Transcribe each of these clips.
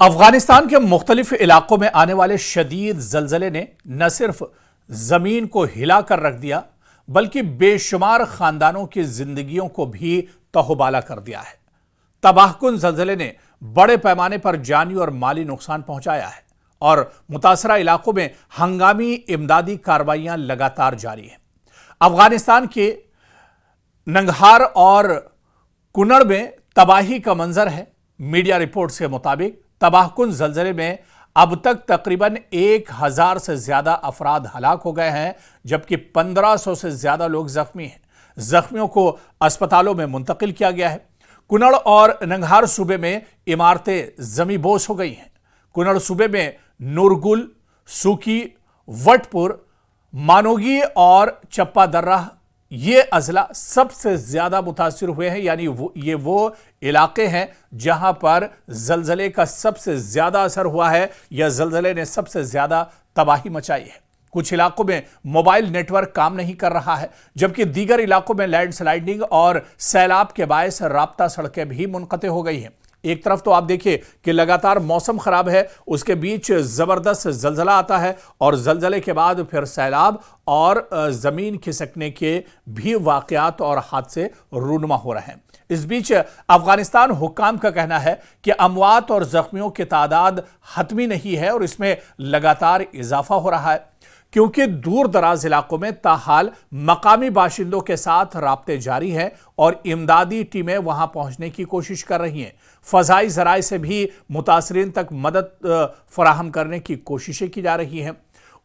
अफगानिस्तान के मुख्तलिफ इलाकों में आने वाले शदीद जलजले ने न सिर्फ जमीन को हिला कर रख दिया बल्कि बेशुमार खानदानों की जिंदगियों को भी तहोबाला कर दिया है। तबाहकुन जलजले ने बड़े पैमाने पर जानी और माली नुकसान पहुंचाया है और मुतासरा इलाकों में हंगामी इमदादी कार्रवाइयां लगातार जारी हैं। अफगानिस्तान के नंगहार और कुनड़ में तबाही का मंजर है। मीडिया रिपोर्ट्स के मुताबिक तबाहकुन जलजले में अब तक तकरीबन 1000 से ज्यादा अफराद हलाक हो गए हैं, जबकि 1500 से ज्यादा लोग जख्मी हैं। जख्मियों को अस्पतालों में मुंतकिल किया गया है। कुनड़ और नंगहार सूबे में इमारतें जमींबोस हो गई हैं। कुनड़ सूबे में नूरगुल, सूकी, वटपुर, मानोगी और चप्पा दर्रा ये अजला सबसे ज्यादा मुतासिर हुए हैं। यानी ये वो इलाके हैं जहां पर जलजले का सबसे ज्यादा असर हुआ है या जलजले ने सबसे ज्यादा तबाही मचाई है। कुछ इलाकों में मोबाइल नेटवर्क काम नहीं कर रहा है, जबकि दीगर इलाकों में लैंडस्लाइडिंग और सैलाब के बायस राब्ता सड़कें भी मुनक़ते हो गई हैं। एक तरफ तो आप देखिए कि लगातार मौसम खराब है, उसके बीच जबरदस्त जलजला आता है और जलजले के बाद फिर सैलाब और जमीन खिसकने के भी वाकयात और हादसे रूनुमा हो रहे हैं। इस बीच अफगानिस्तान हुक्काम का कहना है कि अमवात और जख्मियों की तादाद हतमी नहीं है और इसमें लगातार इजाफा हो रहा है, क्योंकि दूर दराज इलाकों में ताहाल मकामी बाशिंदों के साथ राब्ते जारी हैं और इमदादी टीमें वहां पहुंचने की कोशिश कर रही हैं। फजाई जराए से भी मुतासरीन तक मदद फराहम करने की कोशिशें की जा रही हैं।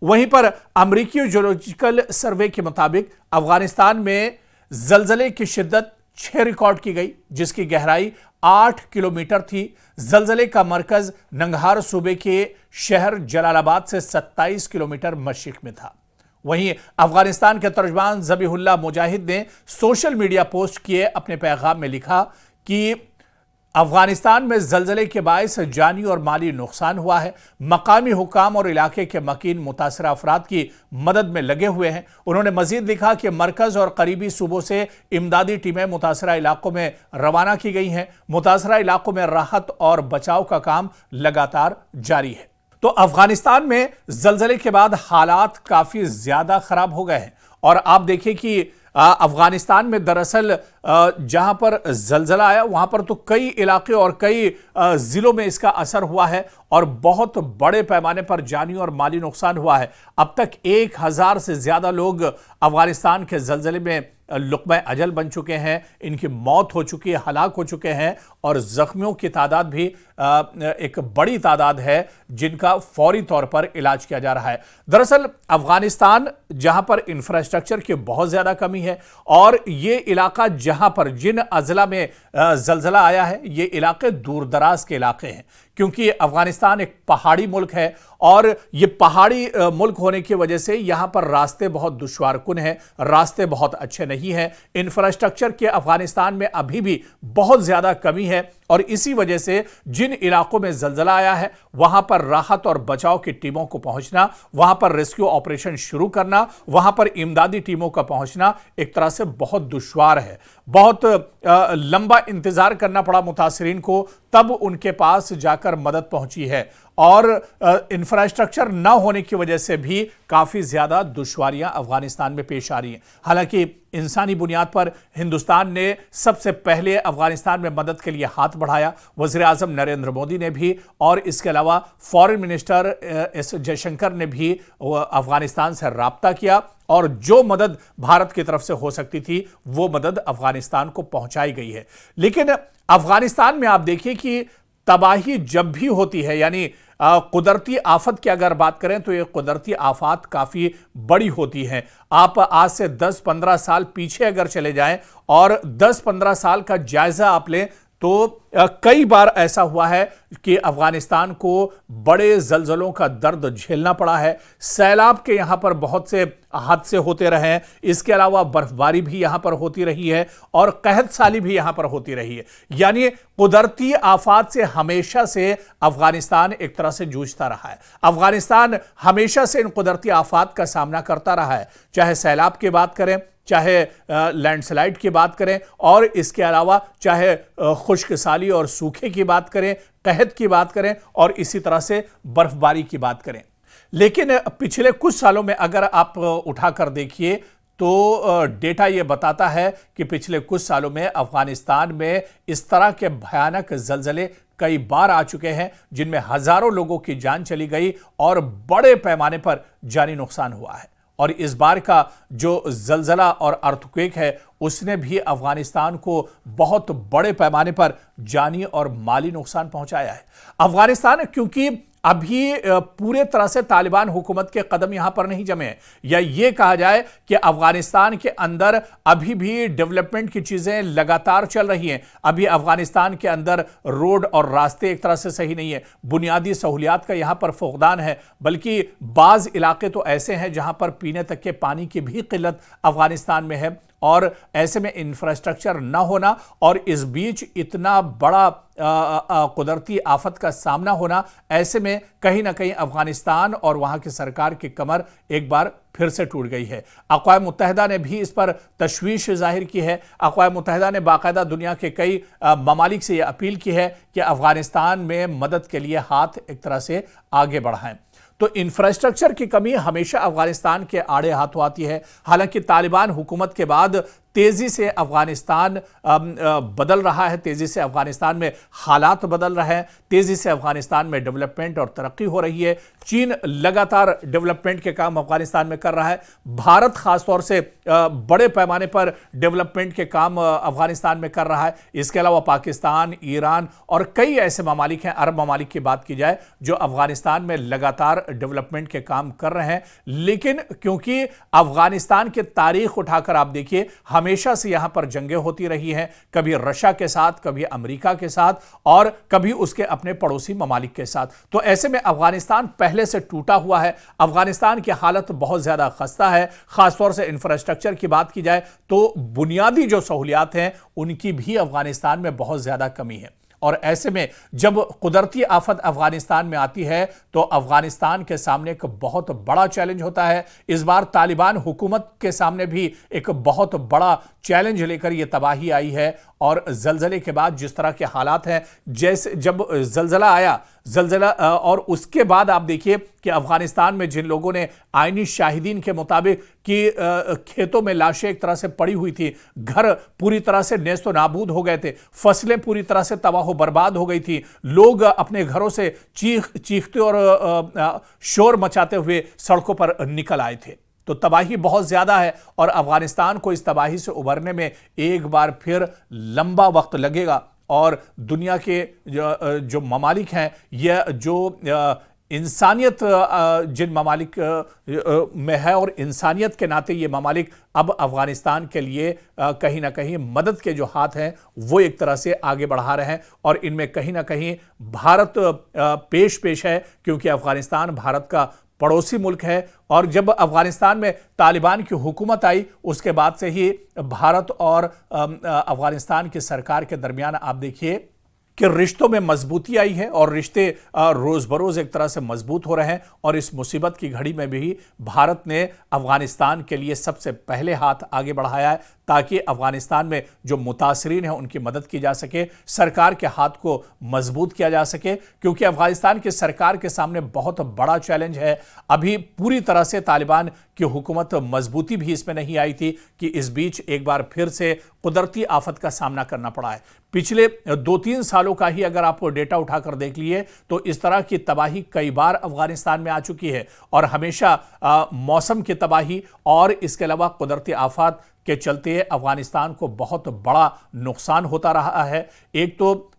वहीं पर अमरीकी जियोलॉजिकल सर्वे के मुताबिक अफगानिस्तान में जलजले की शिद्दत 6 रिकॉर्ड की गई, जिसकी गहराई 8 किलोमीटर थी। जलजले का मरकज नंगहार सूबे के शहर जलालाबाद से 27 किलोमीटर मशरिक में था। वहीं अफगानिस्तान के तर्जमान ज़बीहुल्लाह मुजाहिद ने सोशल मीडिया पोस्ट किए अपने पैगाम में लिखा कि अफगानिस्तान में जलजले के बायस जानी और माली नुकसान हुआ है। मकामी हुकाम और इलाके के मकीन मुतासरा अफराद की मदद में लगे हुए हैं। उन्होंने मजीद लिखा कि मरकज और करीबी सूबों से इमदादी टीमें मुतासरा इलाकों में रवाना की गई हैं। मुतासरा इलाकों में राहत और बचाव का काम लगातार जारी है। तो अफगानिस्तान में जलजले के बाद हालात काफी ज्यादा खराब हो गए हैं और आप देखिए कि अफगानिस्तान में दरअसल जहां पर जलजला आया वहां पर तो कई इलाके और कई जिलों में इसका असर हुआ है और बहुत बड़े पैमाने पर जानी और माली नुकसान हुआ है। अब तक 1000 से ज्यादा लोग अफगानिस्तान के जलजले में लुक़्मा अजल बन चुके हैं, इनकी मौत हो चुकी है, हलाक हो चुके हैं और जख्मियों की तादाद भी एक बड़ी तादाद है जिनका फौरी तौर पर इलाज किया जा रहा है। दरअसल अफगानिस्तान जहां पर इंफ्रास्ट्रक्चर की बहुत ज्यादा कमी है और ये इलाका जहां पर जिन अजला में जलजला आया है ये इलाके दूर दराज के इलाके हैं, क्योंकि अफगानिस्तान एक पहाड़ी मुल्क है और ये पहाड़ी मुल्क होने की वजह से यहां पर रास्ते बहुत दुश्वारकुन हैं, रास्ते बहुत अच्छे नहीं हैं। इंफ्रास्ट्रक्चर के अफगानिस्तान में अभी भी बहुत ज्यादा कमी है और इसी वजह से जिन इलाकों में जलजला आया है वहां पर राहत और बचाव की टीमों को पहुंचना, वहां पर रेस्क्यू ऑपरेशन शुरू करना, वहां पर इमदादी टीमों का पहुंचना एक तरह से बहुत दुश्वार है। बहुत लंबा इंतजार करना पड़ा मुतासरीन को, तब उनके पास जाकर मदद पहुंची है और इंफ्रास्ट्रक्चर न होने की वजह से भी काफी ज्यादा दुश्वारियां अफगानिस्तान में पेश आ रही हैं। हालांकि इंसानी बुनियाद पर हिंदुस्तान ने सबसे पहले अफगानिस्तान में मदद के लिए हाथ बढ़ाया। वज़ीर आज़म नरेंद्र मोदी ने भी और इसके अलावा फॉरेन मिनिस्टर एस जयशंकर ने भी अफगानिस्तान से राब्ता किया और जो मदद भारत की तरफ से हो सकती थी वो मदद अफगानिस्तान को पहुंचाई गई है। लेकिन अफगानिस्तान में आप देखिए कि तबाही जब भी होती है, यानी कुदरती आफत की अगर बात करें तो ये कुदरती आफत काफ़ी बड़ी होती हैं। आप आज से 10-15 साल पीछे अगर चले जाएं और 10-15 साल का जायज़ा आप लें तो कई बार ऐसा हुआ है कि अफगानिस्तान को बड़े जलजलों का दर्द झेलना पड़ा है। सैलाब के यहाँ पर बहुत से हादसे होते रहे हैं, इसके अलावा बर्फबारी भी यहाँ पर होती रही है और कहत साली भी यहाँ पर होती रही है। यानी कुदरती आफात से हमेशा से अफगानिस्तान एक तरह से जूझता रहा है। अफगानिस्तान हमेशा से इन कुदरती आफात का सामना करता रहा है, चाहे सैलाब की बात करें, चाहे लैंडस्लाइड की बात करें और इसके अलावा चाहे खुश्क साली और सूखे की बात करें, कहत की बात करें और इसी तरह से बर्फबारी की बात करें। लेकिन पिछले कुछ सालों में अगर आप उठाकर देखिए तो डेटा यह बताता है कि पिछले कुछ सालों में अफगानिस्तान में इस तरह के भयानक ज़लज़ले कई बार आ चुके हैं जिनमें हजारों लोगों की जान चली गई और बड़े पैमाने पर जानी नुकसान हुआ है। और इस बार का जो ज़लज़ला और अर्थक्वेक है उसने भी अफगानिस्तान को बहुत बड़े पैमाने पर जानी और माली नुकसान पहुंचाया है। अफगानिस्तान क्योंकि अभी पूरे तरह से तालिबान हुकूमत के कदम यहां पर नहीं जमे हैं, या ये कहा जाए कि अफगानिस्तान के अंदर अभी भी डेवलपमेंट की चीजें लगातार चल रही हैं। अभी अफगानिस्तान के अंदर रोड और रास्ते एक तरह से सही नहीं है, बुनियादी सहूलियात का यहां पर फुकदान है, बल्कि बाज इलाके तो ऐसे हैं जहां पर पीने तक के पानी की भी किल्लत अफगानिस्तान में है। और ऐसे में इंफ्रास्ट्रक्चर न होना और इस बीच इतना बड़ा कुदरती आफत का सामना होना, ऐसे में कहीं ना कहीं अफगानिस्तान और वहां की सरकार की कमर एक बार फिर से टूट गई है। अक़वाम मुत्तहिदा ने भी इस पर तशवीश जाहिर की है। अक़वाम मुत्तहिदा ने बाकायदा दुनिया के कई ममालिक से यह अपील की है कि अफगानिस्तान में मदद के लिए हाथ एक तरह से आगे बढ़ाएं। तो इंफ्रास्ट्रक्चर की कमी हमेशा अफगानिस्तान के आड़े हाथों आती है। हालांकि तालिबान हुकूमत के बाद तेजी से अफगानिस्तान बदल रहा है, तेजी से अफगानिस्तान में हालात बदल रहे हैं, तेजी से अफगानिस्तान में डेवलपमेंट और तरक्की हो रही है। चीन लगातार डेवलपमेंट के काम अफगानिस्तान में कर रहा है। भारत खासतौर से बड़े पैमाने पर डेवलपमेंट के काम अफगानिस्तान में कर रहा है। इसके अलावा पाकिस्तान, ईरान और कई ऐसे ममालिक हैं, अरब ममालिक की बात की जाए, जो अफगानिस्तान में लगातार डेवलपमेंट के काम कर रहे हैं। लेकिन क्योंकि अफगानिस्तान की तारीख उठाकर आप देखिए, हमेशा से यहां पर जंगें होती रही हैं, कभी रशिया के साथ, कभी अमेरिका के साथ और कभी उसके अपने पड़ोसी ममालिक के साथ। तो ऐसे में अफगानिस्तान पहले से टूटा हुआ है। अफगानिस्तान की हालत बहुत ज्यादा खस्ता है। खासतौर से इंफ्रास्ट्रक्चर की बात की जाए तो बुनियादी जो सहूलियात हैं उनकी भी अफगानिस्तान में बहुत ज्यादा कमी है। और ऐसे में जब कुदरती आफत अफगानिस्तान में आती है तो अफगानिस्तान के सामने एक बहुत बड़ा चैलेंज होता है। इस बार तालिबान हुकूमत के सामने भी एक बहुत बड़ा चैलेंज लेकर यह तबाही आई है। और जलजले के बाद जिस तरह के हालात हैं, जैसे जब जलजला आया, जलजला और उसके बाद आप देखिए कि अफगानिस्तान में जिन लोगों ने आईनी शाहिदीन के मुताबिक कि खेतों में लाशें एक तरह से पड़ी हुई थी, घर पूरी तरह से नेस्तो नाबूद हो गए थे, फसलें पूरी तरह से तबाह बर्बाद हो गई थी, लोग अपने घरों से चीखते और शोर मचाते हुए सड़कों पर निकल आए थे। तो तबाही बहुत ज्यादा है और अफगानिस्तान को इस तबाही से उभरने में एक बार फिर लंबा वक्त लगेगा। और दुनिया के जो ममालिक हैं, यह जो इंसानियत जिन ममालिक में है और इंसानियत के नाते ये ममालिक अब अफगानिस्तान के लिए कहीं ना कहीं मदद के जो हाथ हैं वो एक तरह से आगे बढ़ा रहे हैं। और इनमें कहीं ना कहीं भारत पेश है, क्योंकि अफगानिस्तान भारत का पड़ोसी मुल्क है। और जब अफगानिस्तान में तालिबान की हुकूमत आई उसके बाद से ही भारत और अफगानिस्तान की सरकार के दरमियान आप देखिए कि रिश्तों में मजबूती आई है और रिश्ते रोज बरोज एक तरह से मजबूत हो रहे हैं। और इस मुसीबत की घड़ी में भी भारत ने अफगानिस्तान के लिए सबसे पहले हाथ आगे बढ़ाया है ताकि अफगानिस्तान में जो मुतासरीन हैं उनकी मदद की जा सके, सरकार के हाथ को मजबूत किया जा सके। क्योंकि अफगानिस्तान की सरकार के सामने बहुत बड़ा चैलेंज है। अभी पूरी तरह से तालिबान की हुकूमत मजबूती भी इसमें नहीं आई थी कि इस बीच एक बार फिर से कुदरती आफत का सामना करना पड़ा है। पिछले 2-3 सालों का ही अगर आप डेटा उठाकर देख लिए तो इस तरह की तबाही कई बार अफगानिस्तान में आ चुकी है। और हमेशा मौसम की तबाही और इसके अलावा कुदरती आफत के चलते अफगानिस्तान को बहुत बड़ा नुकसान होता रहा है। एक तो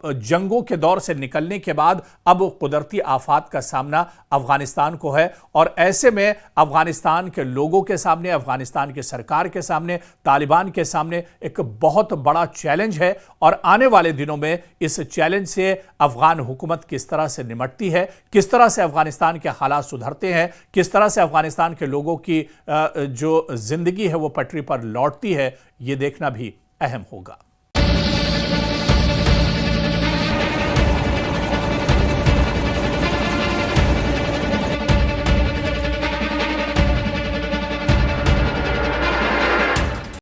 जंगों के दौर से निकलने के बाद अब कुदरती आफात का सामना अफगानिस्तान को है। और ऐसे में अफगानिस्तान के लोगों के सामने, अफगानिस्तान की सरकार के सामने, तालिबान के सामने एक बहुत बड़ा चैलेंज है। और आने वाले दिनों में इस चैलेंज से अफगान हुकूमत किस तरह से निपटती है, किस तरह से अफगानिस्तान के हालात सुधरते हैं, किस तरह से अफगानिस्तान के लोगों की जो जिंदगी है वो पटरी पर लौटती है, ये देखना भी अहम होगा।